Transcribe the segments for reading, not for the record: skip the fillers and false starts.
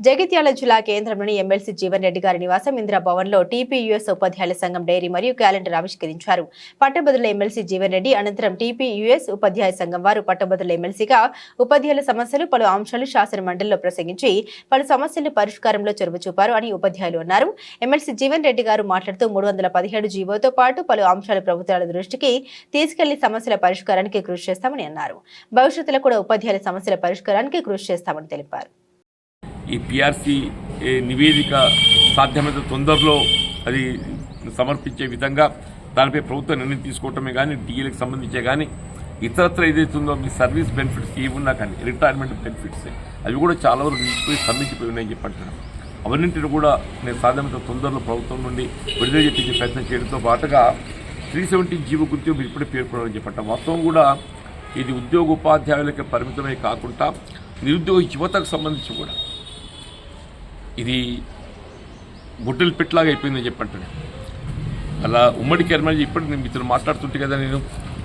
జగిత్యాల జిల్లా కేంద్రంలోని ఎమ్మెల్సీ జీవన్ రెడ్డి గారి నివాసం ఇందిరా భవన్లో టీపీయూఎస్ ఉపాధ్యాయుల సంఘం డైరీ మరియు క్యాలెండర్ ఆవిష్కరించారు. పట్టభద్రుల ఎమ్మెల్సీ జీవన్ రెడ్డి అనంతరం టీపీయూఎస్ ఉపాధ్యాయ సంఘం వారు పట్టభద్రుల ఎమ్మెల్సీగా ఉపాధ్యాయుల సమస్యలు పలు అంశాలు శాసన మండలిలో ప్రసంగించి పలు సమస్యల పరిష్కారంలో చొరవ చూపారు అని ఉపాధ్యాయులు అన్నారు. ఎమ్మెల్సీ జీవన్ రెడ్డి గారు మాట్లాడుతూ 317 జీవోతో పాటు పలు అంశాలు ప్రభుత్వాల దృష్టికి తీసుకెళ్లి సమస్యల పరిష్కారానికి కృషి చేస్తామని అన్నారు. భవిష్యత్తులో కూడా ఉపాధ్యాయుల సమస్యల పరిష్కారానికి కృషి చేస్తామని తెలిపారు. ఈ పిఆర్సీ నివేదిక సాధ్యమైనంత తొందరలో అది సమర్పించే విధంగా దానిపై ప్రభుత్వం నిర్ణయం తీసుకోవటమే కానీ డిఏలకు సంబంధించే కానీ ఇతరత్ర ఏదైతుందో మీ సర్వీస్ బెనిఫిట్స్ ఏమున్నా కానీ రిటైర్మెంట్ బెనిఫిట్స్ అవి కూడా చాలా వరకు నిలిచిపోయి స్తంభించిపోయి ఉన్నాయని చెప్పంటున్నాను. అవన్నింటిని కూడా నేను సాధ్యమైనంత తొందరలో ప్రభుత్వం నుండి విడుదల చేయించే ప్రయత్నం చేయడంతో పాటుగా 370 జీవో గురించి మీరు ఇప్పుడే పేర్కొనాలని చెప్పంటాం. మొత్తం కూడా ఇది ఉద్యోగ ఉపాధ్యాయులకి పరిమితమే కాకుండా నిరుద్యోగ యువతకు సంబంధించి కూడా ఇది బొట్టెల పెట్టలాగా అయిపోయిందని చెప్పంటున్నాను. అలా ఉమ్మడి కరీంనగర్ ఇప్పుడు నేను మీతో మాట్లాడుతుంటే కదా, నేను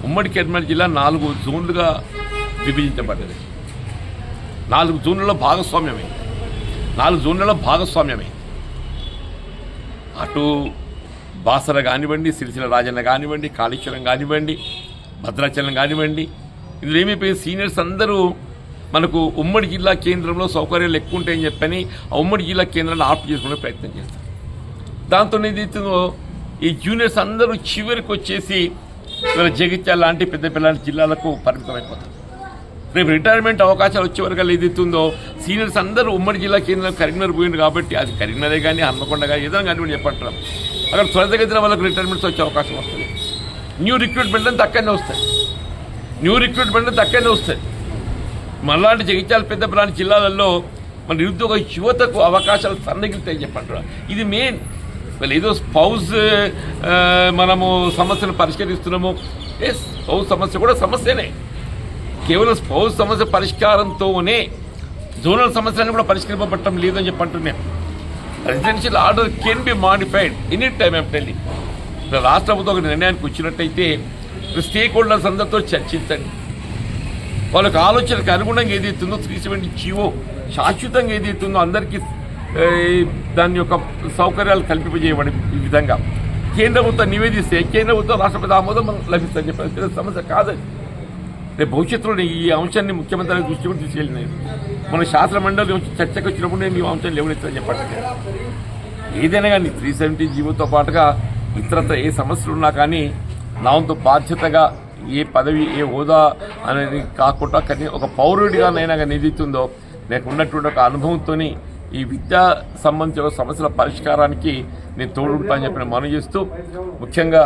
ఉమ్మడి కరీంనగర్ జిల్లా 4 జోన్లుగా విభజించబడ్డది. 4 జోన్లలో భాగస్వామ్యమే అటు బాసర కానివ్వండి, సిరిసిల్ల రాజన్న కానివ్వండి, కాళేశ్వరం కానివ్వండి, భద్రాచలం కానివ్వండి, ఇందులో ఏమైపోయింది సీనియర్స్ అందరూ మనకు ఉమ్మడి జిల్లా కేంద్రంలో సౌకర్యాలు ఎక్కువ ఉంటాయని చెప్పని ఆ ఉమ్మడి జిల్లా కేంద్రాన్ని ఆప్ చేసుకునే ప్రయత్నం చేస్తారు. దాంతో ఏదైతుందో ఈ జూనియర్స్ అందరూ చివరికి వచ్చేసి జగిత్యాల లాంటి పెద్ద పిల్లల జిల్లాలకు పరిమితమైపోతారు. రేపు రిటైర్మెంట్ అవకాశాలు వచ్చే వరకు ఏదైతుందో సీనియర్స్ అందరూ ఉమ్మడి జిల్లా కేంద్రం కరీంనగర్ పోయింది కాబట్టి అది కరీంనగరే కానీ హన్మకొండ కానీ ఏదైనా కానివ్వండి చెప్పంటారు. అక్కడ త్వరితగతిన వాళ్ళకు రిటైర్మెంట్స్ వచ్చే అవకాశం వస్తుంది. న్యూ రిక్రూట్మెంట్ అంతా అక్కడనే వస్తాయి. మనలాంటి జగిత్యాల పెద్ద ప్రాంత జిల్లాలలో మన నిరుద్యోగ యువతకు అవకాశాలు సన్నగిలుతాయి చెప్పంటారు. ఇది మెయిన్. వాళ్ళు ఏదో స్పౌజ్ మనము సమస్యను పరిష్కరిస్తున్నాము. స్పౌజ్ సమస్య కూడా సమస్యనే. కేవలం స్పౌజ్ సమస్య పరిష్కారంతోనే జోనల్ సమస్యలను కూడా పరిష్కరింపబడటం లేదని చెప్పంటున్నాను. Residential order can be modified any time of telling. రాష్ట్ర ప్రభుత్వం ఒక నిర్ణయానికి వచ్చినట్టయితే స్టేక్ హోల్డర్స్ అందరితో చర్చించండి. వాళ్ళకి ఆలోచనకు అనుగుణంగా ఏదైతుందో 370 జీవో శాశ్వతంగా ఏదైతుందో అందరికీ దాని యొక్క సౌకర్యాలు కల్పింపజేయబడి ఈ విధంగా కేంద్ర ప్రభుత్వం నివేదిస్తే కేంద్ర ప్రభుత్వం రాష్ట్రపతి ఆమోదం మనకు లభిస్తుందని చెప్పి సమస్య కాదని రేపు భవిష్యత్తులో ఈ అంశాన్ని ముఖ్యమంత్రి దృష్టి కూడా తీసుకెళ్ళినాయి. మన శాసన మండలి చర్చకు వచ్చినప్పుడు నేను ఈ అంశాన్ని లేవనెత్తని చెప్పండి. ఏదైనా కానీ 370 జీవోతో పాటుగా ఇతరత్ర ఏ సమస్యలు ఉన్నా కానీ నా వంతు బాధ్యతగా ఏ పదవి ఏ హోదా అనేది కాకుండా కానీ ఒక పౌరుడిగానైనా కానీ ఏదైతుందో నాకు ఉన్నటువంటి ఒక అనుభవంతో ఈ విద్యా సంబంధించిన సమస్యల పరిష్కారానికి నేను తోడుంటానని చెప్పి మనం చేస్తూ ముఖ్యంగా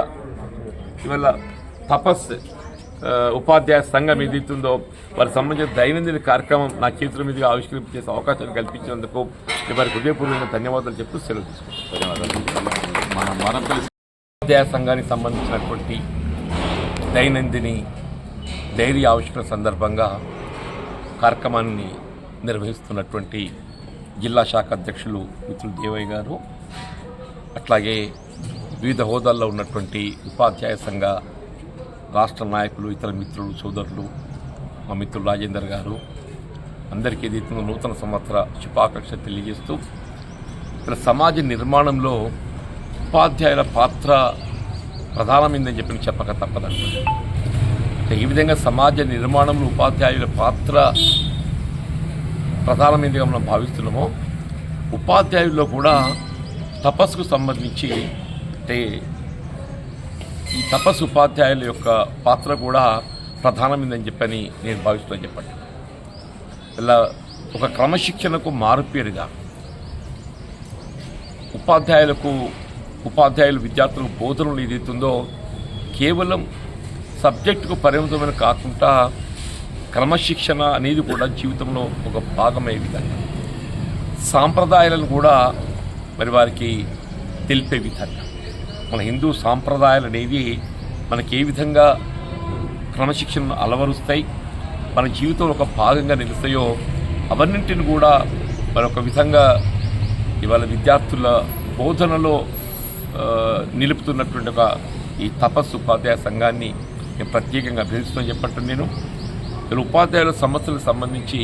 ఇవాళ తపస్ ఉపాధ్యాయ సంఘం ఏదైతుందో వారికి సంబంధించిన దైనందిన కార్యక్రమం నా చేతుల మీదుగా ఆవిష్కరించేసే అవకాశాలు కల్పించినందుకు వారికి హృదయపూర్వకంగా ధన్యవాదాలు చెప్తూ సెలవు తీసుకుంటాం. ధన్యవాదాలు. ఉపాధ్యాయ సంఘానికి సంబంధించినటువంటి దైనందిని డైరీ ఆవిష్కరణ సందర్భంగా కార్యక్రమాన్ని నిర్వహిస్తున్నటువంటి జిల్లా శాఖ అధ్యక్షులు మిత్రులు దేవయ్య గారు, అట్లాగే వివిధ హోదాల్లో ఉన్నటువంటి ఉపాధ్యాయ సంఘ రాష్ట్ర నాయకులు, ఇతర మిత్రులు, సోదరులు, మా మిత్రులు రాజేందర్ గారు అందరికీ ఏదైతే నూతన సంవత్సర శుభాకాంక్షలు తెలియజేస్తూ ఇక్కడ సమాజ నిర్మాణంలో ఉపాధ్యాయుల పాత్ర ప్రధానమైందని చెప్పక తప్పదన్నమాట. ఈ విధంగా సమాజ నిర్మాణంలో ఉపాధ్యాయుల పాత్ర ప్రధానమైనదిగా మనం భావిస్తున్నామో ఉపాధ్యాయుల్లో కూడా తపస్సుకు సంబంధించి అంటే ఈ తపస్సు ఉపాధ్యాయుల యొక్క పాత్ర కూడా ప్రధానమైందని చెప్పని నేను భావిస్తున్నాను చెప్పండి. ఇలా ఒక క్రమశిక్షణకు మారుపేరుగా ఉపాధ్యాయులు విద్యార్థులకు బోధనలు ఏదైతుందో కేవలం సబ్జెక్టుకు పరిమితమైన కాకుండా క్రమశిక్షణ అనేది కూడా జీవితంలో ఒక భాగమయ్యే విధంగా సాంప్రదాయాలను కూడా మరి వారికి తెలిపే విధంగా మన హిందూ సాంప్రదాయాలు అనేవి మనకి ఏ విధంగా క్రమశిక్షణను అలవరుస్తాయి, మన జీవితంలో ఒక భాగంగా నిలుస్తాయో అవన్నింటిని కూడా మరొక విధంగా ఇవాళ విద్యార్థుల బోధనలో నిలుపుతున్నటువంటి ఒక ఈ తపస్సు ఉపాధ్యాయ సంఘాన్ని నేను ప్రత్యేకంగా అభినందిస్తూ చెప్పంటాను. నేను ఉపాధ్యాయుల సమస్యలకు సంబంధించి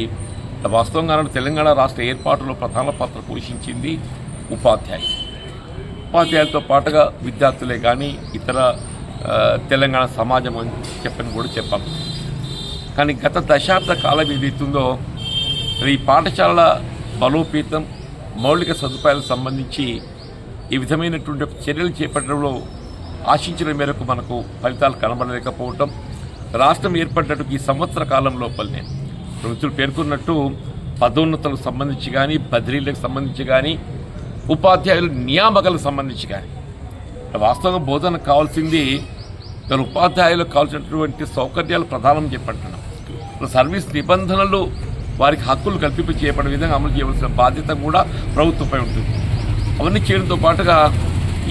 వాస్తవంగా తెలంగాణ రాష్ట్ర ఏర్పాటులో ప్రధాన పాత్ర పోషించింది ఉపాధ్యాయులతో పాటుగా విద్యార్థులే కానీ ఇతర తెలంగాణ సమాజం అని చెప్పని కూడా చెప్పాలి. కానీ గత దశాబ్ద కాలం ఏదైతుందో ఈ పాఠశాలల బలోపేతం మౌలిక సదుపాయాలకు సంబంధించి ఈ విధమైనటువంటి చర్యలు చేపట్టడంలో ఆశించిన మేరకు మనకు ఫలితాలు కనబడలేకపోవటం, రాష్ట్రం ఏర్పడినట్టు ఈ సంవత్సర కాలం లోపలనే ప్రభుత్వం పేర్కొన్నట్టు పదోన్నతులకు సంబంధించి కానీ, బదిలీలకు సంబంధించి కానీ, ఉపాధ్యాయుల నియామకాలకు సంబంధించి కానీ వాస్తవంగా బోధనకు కావాల్సింది ఉపాధ్యాయులకు కావాల్సినటువంటి సౌకర్యాలు ప్రధానం చేపడుతున్నాం. సర్వీస్ నిబంధనలు వారికి హక్కులు కల్పించి చేపడే విధంగా అమలు చేయవలసిన బాధ్యత కూడా ప్రభుత్వంపై ఉంటుంది. అవన్నీ చేయడంతో పాటుగా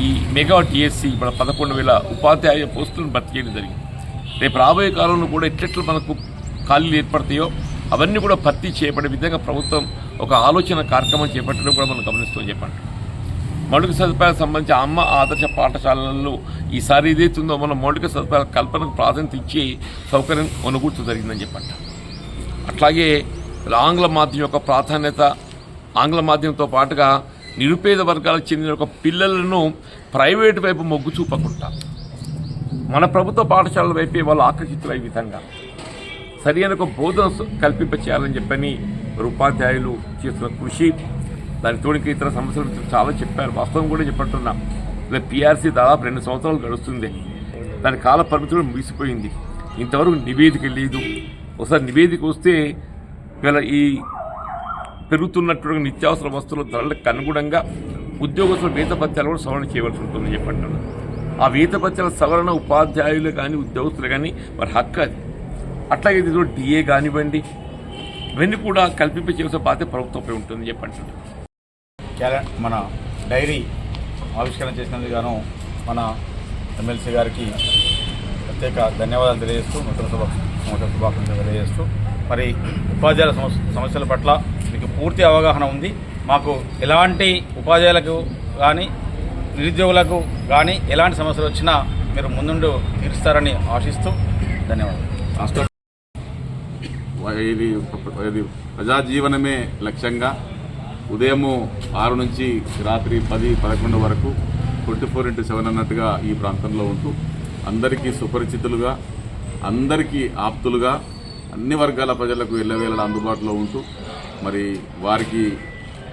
ఈ మెగా టీఎస్సీ మన 11,000 ఉపాధ్యాయ పోస్టులను భర్తీ చేయడం జరిగింది. రేపు రాబోయే కాలంలో కూడా ఎట్లెట్లు మనకు ఖాళీలు ఏర్పడతాయో అవన్నీ కూడా భర్తీ చేయబడే విధంగా ప్రభుత్వం ఒక ఆలోచన కార్యక్రమం చేపట్టడం కూడా మనం గమనిస్తూ చెప్పండి. మౌలిక సదుపాయాలకు సంబంధించి అమ్మ ఆదర్శ పాఠశాలల్లో ఈసారి ఏదైతుందో మనం మౌలిక సదుపాయాల కల్పనకు ప్రాధాన్యత ఇచ్చి సౌకర్యం కొనుగోలు జరిగిందని చెప్పండి. అట్లాగే ఆంగ్ల మాధ్యమం యొక్క ప్రాధాన్యత, ఆంగ్ల మాధ్యమంతో పాటుగా నిరుపేద వర్గాలకు చెందిన ఒక పిల్లలను ప్రైవేటు వైపు మొగ్గు చూపకుండా మన ప్రభుత్వ పాఠశాలల వైపే వాళ్ళు ఆకర్షితులయ్యే విధంగా సరైన ఒక బోధన కల్పింపచేయాలని చెప్పని ఉపాధ్యాయులు చేస్తున్న కృషి, దాని తోడికి ఇతర సమస్యలు చాలా చెప్పారు. వాస్తవం కూడా చెప్పట్టున్నాం. పిఆర్సీ దాదాపు 2 సంవత్సరాలు గడుస్తుంది. దాని కాల పరిమితి కూడా ముగిసిపోయింది. ఇంతవరకు నివేదిక లేదు. ఒకసారి నివేదిక వస్తే ఇలా ఈ పెరుగుతున్నటువంటి నిత్యావసర వస్తువుల ధరలకు అనుగుణంగా ఉద్యోగస్తుల వేతపత్యాలు కూడా సవరణ చేయవలసి ఉంటుందని చెప్పంటున్నారు. ఆ వేతపత్యాల సవరణ ఉపాధ్యాయులు కానీ ఉద్యోగస్తులు కానీ వారి హక్కు అది. అట్లాగే ఇది డిఏ కానివ్వండి, ఇవన్నీ కూడా కల్పింపచేసే బాధ్యత ప్రభుత్వంపై ఉంటుందని చెప్పంటున్నారు. మన డైరీ ఆవిష్కరణ చేసినందుకు గాను మన ఎమ్మెల్సీ గారికి ప్రత్యేక ధన్యవాదాలు తెలియజేస్తూ నూతన శుభాకాంక్షలు తెలియజేస్తూ, మరి ఉపాధ్యాయుల సమస్యల పట్ల మీకు పూర్తి అవగాహన ఉంది. మాకు ఎలాంటి ఉపాధ్యాయులకు కానీ నిరుద్యోగులకు కానీ ఎలాంటి సమస్యలు వచ్చినా మీరు ముందుండి తీరుస్తారని ఆశిస్తూ ధన్యవాదాలు. ఇది ప్రజాజీవనమే లక్ష్యంగా ఉదయం 6 నుంచి రాత్రి 10-11 వరకు 24/7 అన్నట్టుగా ఈ ప్రాంతంలో ఉంటూ అందరికీ సుపరిచితులుగా, అందరికీ ఆప్తులుగా, అన్ని వర్గాల ప్రజలకు ఎల్లవేళలా అందుబాటులో ఉంటూ మరి వారికి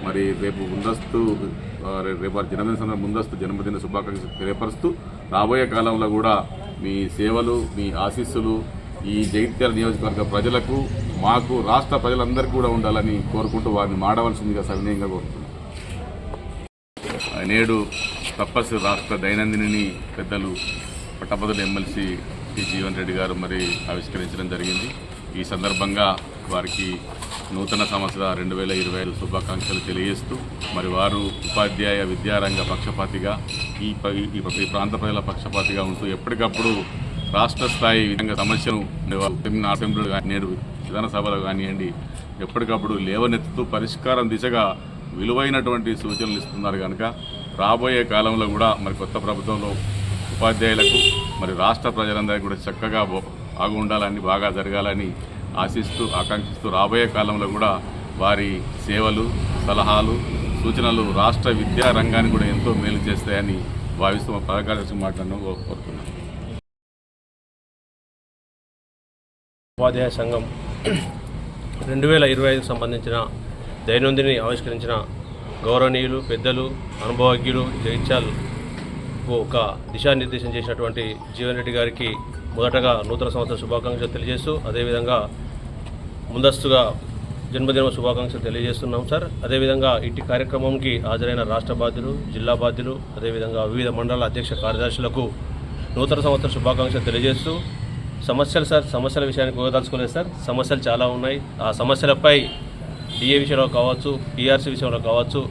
మరి రేపు ముందస్తు జన్మదిన శుభాకాంక్షలు తెలియపరుస్తూ రాబోయే కాలంలో కూడా మీ సేవలు, మీ ఆశీస్సులు ఈ జగిత్యాల నియోజకవర్గ ప్రజలకు, మాకు, రాష్ట్ర ప్రజలందరికీ కూడా ఉండాలని కోరుకుంటూ వారిని మాడవలసిందిగా సవినయంగా కోరుతున్నాను. నేడు తపస్సు రాష్ట్ర దైనందిని పెద్దలు పట్టభద్రుల ఎమ్మెల్సీ టి జీవన్ రెడ్డి గారు మరి ఆవిష్కరించడం జరిగింది. ఈ సందర్భంగా వారికి నూతన సంవత్సర 2025 శుభాకాంక్షలు తెలియజేస్తూ, మరి వారు ఉపాధ్యాయ విద్యారంగ పక్షపాతిగా ఈ ప్రాంత ప్రజల పక్షపాతిగా ఉంటూ ఎప్పటికప్పుడు రాష్ట్ర స్థాయి విధంగా సమస్యను అసెంబ్లీలో కానీ నేడు విధానసభలో కానివ్వండి ఎప్పటికప్పుడు లేవనెత్తుతూ పరిష్కారం దిశగా విలువైనటువంటి సూచనలు ఇస్తున్నారు. కనుక రాబోయే కాలంలో కూడా మరి కొత్త ప్రభుత్వంలో ఉపాధ్యాయులకు మరి రాష్ట్ర ప్రజలందరికీ కూడా చక్కగా బాగుండాలని, బాగా జరగాలని ఆశిస్తూ ఆకాంక్షిస్తూ రాబోయే కాలంలో కూడా వారి సేవలు, సలహాలు, సూచనలు రాష్ట్ర విద్యా రంగాన్ని కూడా ఎంతో మేలు చేస్తాయని భావిస్తూ మా పథకాలు మాట్లాడడం కోరుతున్నాను. ఉపాధ్యాయ సంఘం 2025 సంబంధించిన దైనందిని ఆవిష్కరించిన గౌరవనీయులు, పెద్దలు, అనుభవజ్ఞులు, జగిత్యాల్ ఒక దిశానిర్దేశం చేసినటువంటి జీవన్ రెడ్డి గారికి మొదటగా నూతన సంవత్సర శుభాకాంక్షలు తెలియజేస్తూ, అదేవిధంగా ముందస్తుగా జన్మదిన శుభాకాంక్షలు తెలియజేస్తున్నాం సార్. అదేవిధంగా ఇట్టి కార్యక్రమంకి హాజరైన రాష్ట్ర బాధ్యులు, జిల్లా బాధ్యులు, అదేవిధంగా వివిధ మండల అధ్యక్ష కార్యదర్శులకు నూతన సంవత్సర శుభాకాంక్షలు తెలియజేస్తూ, సమస్యలు సార్, సమస్యల విషయానికి పోదలుచుకోలేదు సార్. సమస్యలు చాలా ఉన్నాయి. ఆ సమస్యలపై డిఏ విషయంలో కావచ్చు, పిఆర్సీ విషయంలో కావచ్చు,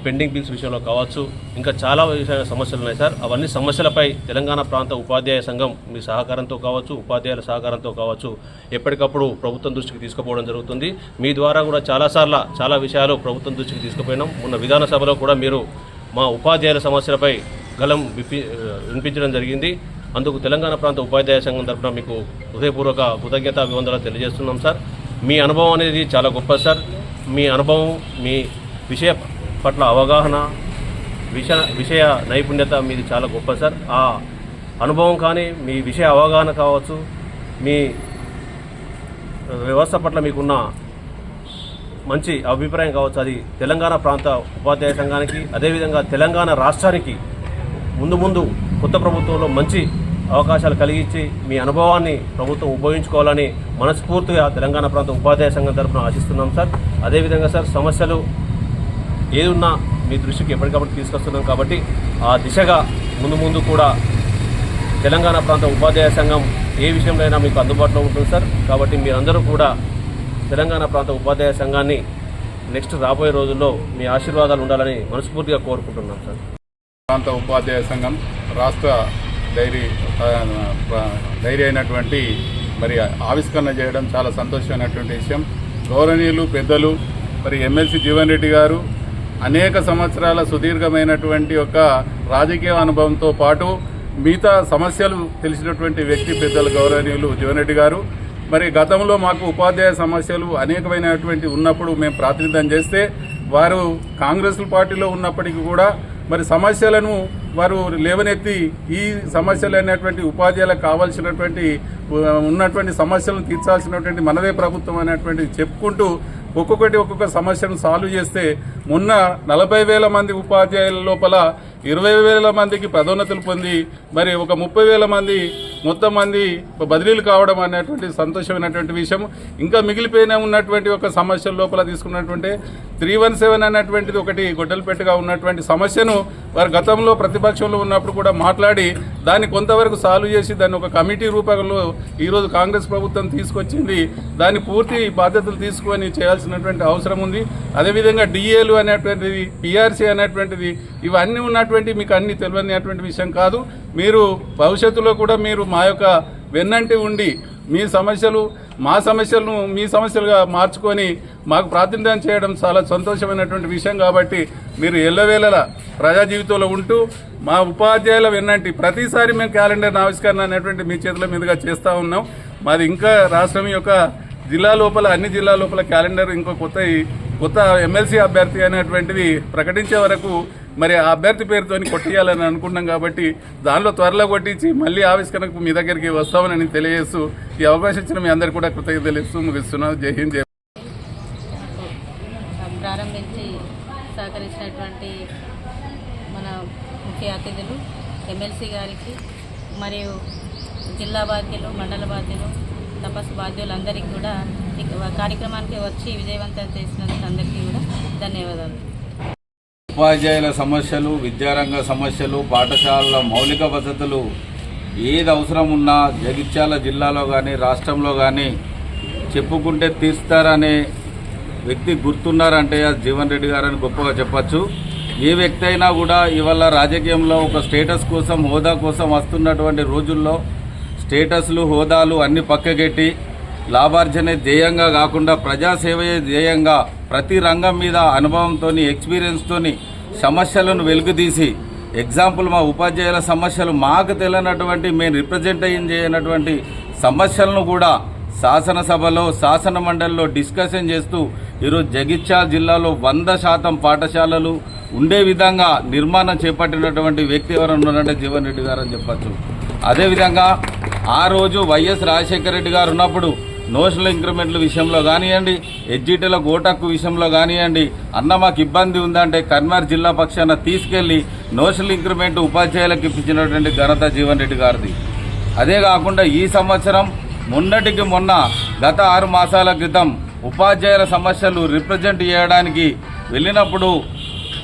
పెండింగ్ బిల్స్ విషయంలో కావచ్చు, ఇంకా చాలా విషయాల సమస్యలు ఉన్నాయి సార్. అవన్నీ సమస్యలపై తెలంగాణ ప్రాంత ఉపాధ్యాయ సంఘం మీ సహకారంతో కావచ్చు, ఉపాధ్యాయుల సహకారంతో కావచ్చు ఎప్పటికప్పుడు ప్రభుత్వం దృష్టికి తీసుకుపోవడం జరుగుతుంది. మీ ద్వారా కూడా చాలా విషయాలు ప్రభుత్వం దృష్టికి తీసుకుపోయినాం. మొన్న విధానసభలో కూడా మీరు మా ఉపాధ్యాయుల సమస్యలపై గలం వినిపించడం జరిగింది. అందుకు తెలంగాణ ప్రాంత ఉపాధ్యాయ సంఘం తరఫున మీకు హృదయపూర్వక కృతజ్ఞతాభివందనలు తెలియజేస్తున్నాం సార్. మీ అనుభవం అనేది చాలా గొప్ప సార్. మీ అనుభవం, మీ విషయ పట్ల అవగాహన, విషయ నైపుణ్యత మీది చాలా గొప్ప సార్. ఆ అనుభవం కానీ, మీ విషయ అవగాహన కావచ్చు, మీ వ్యవస్థ పట్ల మీకున్న మంచి అభిప్రాయం కావచ్చు, అది తెలంగాణ ప్రాంత ఉపాధ్యాయ సంఘానికి, అదేవిధంగా తెలంగాణ రాష్ట్రానికి ముందు కొత్త ప్రభుత్వంలో మంచి అవకాశాలు కలిగించి మీ అనుభవాన్ని ప్రభుత్వం ఉపయోగించుకోవాలని మనస్ఫూర్తిగా తెలంగాణ ప్రాంత ఉపాధ్యాయ సంఘం తరఫున ఆశిస్తున్నాం సార్. అదేవిధంగా సార్, సమస్యలు ఏదున్నా మీ దృష్టికి ఎప్పటికప్పుడు తీసుకొస్తున్నాం కాబట్టి ఆ దిశగా ముందు కూడా తెలంగాణ ప్రాంత ఉపాధ్యాయ సంఘం ఏ విషయంలో అయినా మీకు అందుబాటులో ఉంటుంది సార్. కాబట్టి మీరందరూ కూడా తెలంగాణ ప్రాంత ఉపాధ్యాయ సంఘాన్ని నెక్స్ట్ రాబోయే రోజుల్లో మీ ఆశీర్వాదాలు ఉండాలని మనస్ఫూర్తిగా కోరుకుంటున్నాం సార్. ప్రాంత ఉపాధ్యాయ సంఘం రాష్ట్ర డైరీ అయినటువంటి మరి ఆవిష్కరణ చేయడం చాలా సంతోషమైనటువంటి విషయం. గౌరవనీయులు పెద్దలు మరి ఎమ్మెల్సీ జీవన్ రెడ్డి గారు అనేక సంవత్సరాల సుదీర్ఘమైనటువంటి ఒక రాజకీయ అనుభవంతో పాటు మిగతా సమస్యలు తెలిసినటువంటి వ్యక్తి పెద్దలు గౌరవనీయులు జీవన్ రెడ్డి గారు. మరి గతంలో మాకు ఉపాధ్యాయ సమస్యలు అనేకమైనటువంటి ఉన్నప్పుడు మేము ప్రాతినిధ్యం చేస్తే వారు కాంగ్రెస్ పార్టీలో ఉన్నప్పటికీ కూడా మరి సమస్యలను వారు లేవనెత్తి ఈ సమస్యలు అనేటువంటి ఉపాధ్యాయులకు కావాల్సినటువంటి ఉన్నటువంటి సమస్యలను తీర్చాల్సినటువంటి మనదే ప్రభుత్వం అనేటువంటి చెప్పుకుంటూ ఒక్కొక్క సమస్యను సాల్వ్ చేస్తే మొన్న 40,000 మంది ఉపాధ్యాయుల లోపల 20,000 మందికి పదోన్నతులు పొంది మరి ఒక 30,000 మంది మొత్తం మంది బదిలీలు కావడం అనేటువంటి సంతోషమైనటువంటి విషయం. ఇంకా మిగిలిపోయిన ఉన్నటువంటి ఒక సమస్యల లోపల తీసుకున్నటువంటి 317 అనేటువంటిది ఒకటి గొడ్డలపెట్టుగా ఉన్నటువంటి సమస్యను వారు గతంలో ప్రతిపక్షంలో ఉన్నప్పుడు కూడా మాట్లాడి దాన్ని కొంతవరకు సాల్వ్ చేసి దాన్ని ఒక కమిటీ రూపంలో ఈరోజు కాంగ్రెస్ ప్రభుత్వం తీసుకొచ్చింది. దాన్ని పూర్తి బాధ్యతలు తీసుకొని చేయాల్సినటువంటి అవసరం ఉంది. అదేవిధంగా డిఏలు అనేటువంటిది, పిఆర్సీ అనేటువంటిది, ఇవన్నీ ఉన్నటువంటి మీకు అన్ని తెలియనిటువంటి విషయం కాదు. మీరు భవిష్యత్తులో కూడా మీరు మా యొక్క వెన్నంటి ఉండి మీ సమస్యలు మా సమస్యలను మీ సమస్యలుగా మార్చుకొని మాకు ప్రాతినిధ్యం చేయడం చాలా సంతోషమైనటువంటి విషయం. కాబట్టి మీరు ఎల్లవేళలా ప్రజా జీవితంలో ఉంటూ మా ఉపాధ్యాయుల వెన్నంటి ప్రతిసారి మేము క్యాలెండర్ ఆవిష్కరణ అనేటువంటి మీ చేతుల మీదుగా చేస్తూ ఉన్నాం. మాది ఇంకా రాష్ట్రం యొక్క జిల్లా లోపల అన్ని జిల్లా లోపల క్యాలెండర్ ఇంకో కొత్త ఎమ్మెల్సీ అభ్యర్థి అనేటువంటిది ప్రకటించే వరకు మరి ఆ అభ్యర్థి పేరుతోని కొట్టియాలని అనుకున్నాం. కాబట్టి దానిలో త్వరలో కొట్టించి మళ్ళీ ఆవిష్కరణకు మీ దగ్గరికి వస్తామని తెలియజేస్తూ ఈ అవకాశం ఇచ్చిన మీ అందరికీ కూడా కృతజ్ఞతలు ఇస్తూ ముగిస్తున్నాను. జై హింద్. ప్రారంభించి సహకరించినటువంటి మన ముఖ్య అతిథులు ఎమ్మెల్సీ గారికి మరియు జిల్లా బాధ్యులు, మండల బాధ్యులు, తపస్సు బాధ్యులందరికీ కూడా ఈ కార్యక్రమానికి వచ్చి విజయవంతం చేసినందుకు అందరికీ కూడా ధన్యవాదాలు. ఉపాధ్యాయుల సమస్యలు, విద్యారంగ సమస్యలు, పాఠశాలల మౌలిక వసతులు ఏది అవసరం ఉన్నా జగిత్యాల జిల్లాలో కానీ రాష్ట్రంలో కానీ చెప్పుకుంటే తీస్తారనే వ్యక్తి గుర్తున్నారంటే అది జీవన్ రెడ్డి గారని గొప్పగా చెప్పచ్చు. ఏ వ్యక్తి అయినా కూడా ఇవాళ రాజకీయంలో ఒక స్టేటస్ కోసం, హోదా కోసం వస్తున్నటువంటి రోజుల్లో స్టేటస్లు, హోదాలు అన్ని పక్కకెట్టి లాభార్జనే ధ్యేయంగా కాకుండా ప్రజాసేవయే ధ్యేయంగా ప్రతి రంగం మీద అనుభవంతో, ఎక్స్పీరియన్స్తో సమస్యలను వెలుగుతీసి ఎగ్జాంపుల్ మా ఉపాధ్యాయుల సమస్యలు మాకు తెలియనటువంటి మేము రిప్రజెంట్ చేయనటువంటి సమస్యలను కూడా శాసనసభలో, శాసన మండలిలో డిస్కషన్ చేస్తూ ఈరోజు జగిత్యాల జిల్లాలో 100% పాఠశాలలు ఉండే విధంగా నిర్మాణం చేపట్టినటువంటి వ్యక్తి ఎవరైనా ఉన్నారంటే జీవన్ రెడ్డి గారు అని చెప్పచ్చు. అదేవిధంగా ఆ రోజు వైఎస్ రాజశేఖర రెడ్డి గారు ఉన్నప్పుడు నోషనల్ ఇంక్రిమెంట్ల విషయంలో కానివ్వండి, ఎడ్జిటీల గోటక్కు విషయంలో కానివ్వండి, అన్న మాకు ఇబ్బంది ఉందంటే కన్మార్ జిల్లా పక్షాన తీసుకెళ్లి నోషనల్ ఇంక్రిమెంట్ ఉపాధ్యాయులకు ఇప్పించినటువంటి ఘనత జీవన్ రెడ్డి గారిది. అదే కాకుండా ఈ సంవత్సరం మొన్నటికి మొన్న గత 6 మాసాల క్రితం ఉపాధ్యాయుల సమస్యలు రిప్రజెంట్ చేయడానికి వెళ్ళినప్పుడు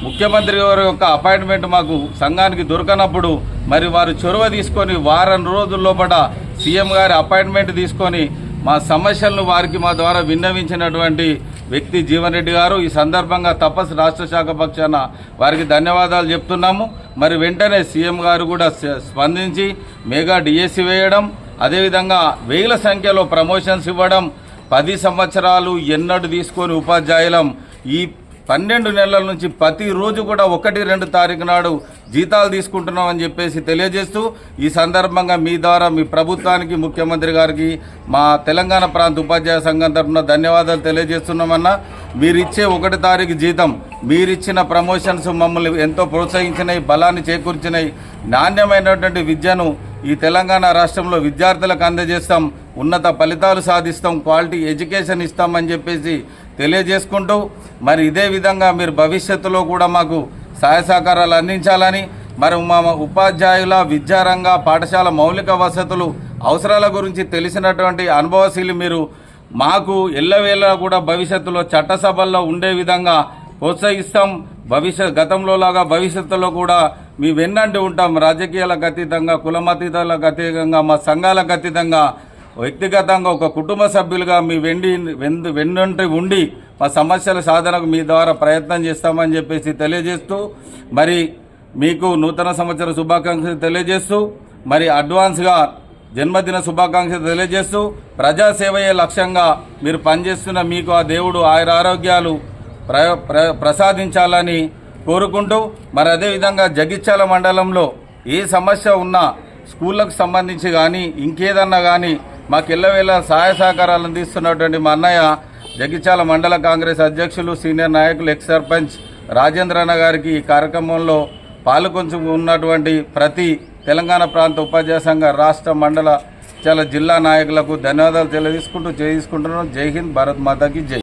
ముఖ్యమంత్రి గారి యొక్క అపాయింట్మెంట్ మాకు సంఘానికి దొరకనప్పుడు మరి వారు చొరవ తీసుకొని వారం రోజుల్లోపట సీఎం గారి అపాయింట్మెంట్ తీసుకొని మా సమస్యలను వారికి మా ద్వారా విన్నవించినటువంటి వ్యక్తి జీవన్ రెడ్డి గారు. ఈ సందర్భంగా తపస్సు రాష్ట్ర శాఖ పక్షాన వారికి ధన్యవాదాలు చెప్తున్నాము. మరి వెంటనే సీఎం గారు కూడా స్పందించి మెగా డిఎస్సి వేయడం, అదేవిధంగా 1000 సంఖ్యలో ప్రమోషన్స్ ఇవ్వడం, 10 సంవత్సరాలు ఎన్నడూ తీసుకొని ఉపాధ్యాయులం ఈ 12 నెలల నుంచి ప్రతిరోజు కూడా 1-2 తారీఖు నాడు జీతాలు తీసుకుంటున్నామని చెప్పేసి తెలియజేస్తూ ఈ సందర్భంగా మీ ద్వారా మీ ప్రభుత్వానికి, ముఖ్యమంత్రి గారికి, మా తెలంగాణ ప్రాంత ఉపాధ్యాయ సంఘం తరఫున ధన్యవాదాలు తెలియజేస్తున్నామన్నా. మీరిచ్చే 1 తారీఖు జీతం, మీరిచ్చిన ప్రమోషన్స్ మమ్మల్ని ఎంతో ప్రోత్సహించినాయి, బలాన్ని చేకూర్చినాయి. నాణ్యమైనటువంటి విద్యను ఈ తెలంగాణ రాష్ట్రంలో విద్యార్థులకు అందజేస్తాం, ఉన్నత ఫలితాలు సాధిస్తాం, క్వాలిటీ ఎడ్యుకేషన్ ఇస్తామని చెప్పేసి తెలియజేసుకుంటూ మరి ఇదే విధంగా మీరు భవిష్యత్తులో కూడా మాకు సహాయ సహకారాలు అందించాలని, మరి మా ఉపాధ్యాయుల విద్యారంగ పాఠశాల మౌలిక వసతులు అవసరాల గురించి తెలిసినటువంటి అనుభవశీలి మీరు మాకు ఎల్లవేళ కూడా భవిష్యత్తులో చట్టసభల్లో ఉండే విధంగా ప్రోత్సహిస్తాం. గతంలో లాగా భవిష్యత్తులో కూడా మీ వెన్నంటి ఉంటాం. రాజకీయాలకు అతీతంగా, కులమతీతాలకు అతీతంగా, మా సంఘాలకు అతీతంగా, వ్యక్తిగతంగా ఒక కుటుంబ సభ్యులుగా మీ వెన్నంటి ఉండి మా సమస్యల సాధనకు మీ ద్వారా ప్రయత్నం చేస్తామని చెప్పేసి తెలియజేస్తూ మరి మీకు నూతన సంవత్సర శుభాకాంక్షలు తెలియజేస్తూ మరి అడ్వాన్స్గా జన్మదిన శుభాకాంక్షలు తెలియజేస్తూ ప్రజాసేవయే లక్ష్యంగా మీరు పనిచేస్తున్న మీకు ఆ దేవుడు ఆయురారోగ్యాలు ప్రసాదించాలని కోరుకుంటూ మరి అదేవిధంగా జగిత్యాల మండలంలో ఏ సమస్య ఉన్నా స్కూళ్ళకు సంబంధించి కానీ ఇంకేదన్నా కానీ మాకు ఎల్లవేళ సహాయ సహకారాలు అందిస్తున్నటువంటి మా అన్నయ్య జగిత్యాల మండల కాంగ్రెస్ అధ్యక్షులు, సీనియర్ నాయకులు, ఎక్స్ సర్పంచ్ రాజేంద్రన్న గారికి ఈ కార్యక్రమంలో పాల్గొన్నటువంటి ప్రతి తెలంగాణ ప్రాంత ఉపాధ్యాయ సంఘ రాష్ట్ర మండల జిల్లా నాయకులకు ధన్యవాదాలు తెలియజేసుకుంటున్నాను. జై హింద్, భారత్ మాతాకి జై.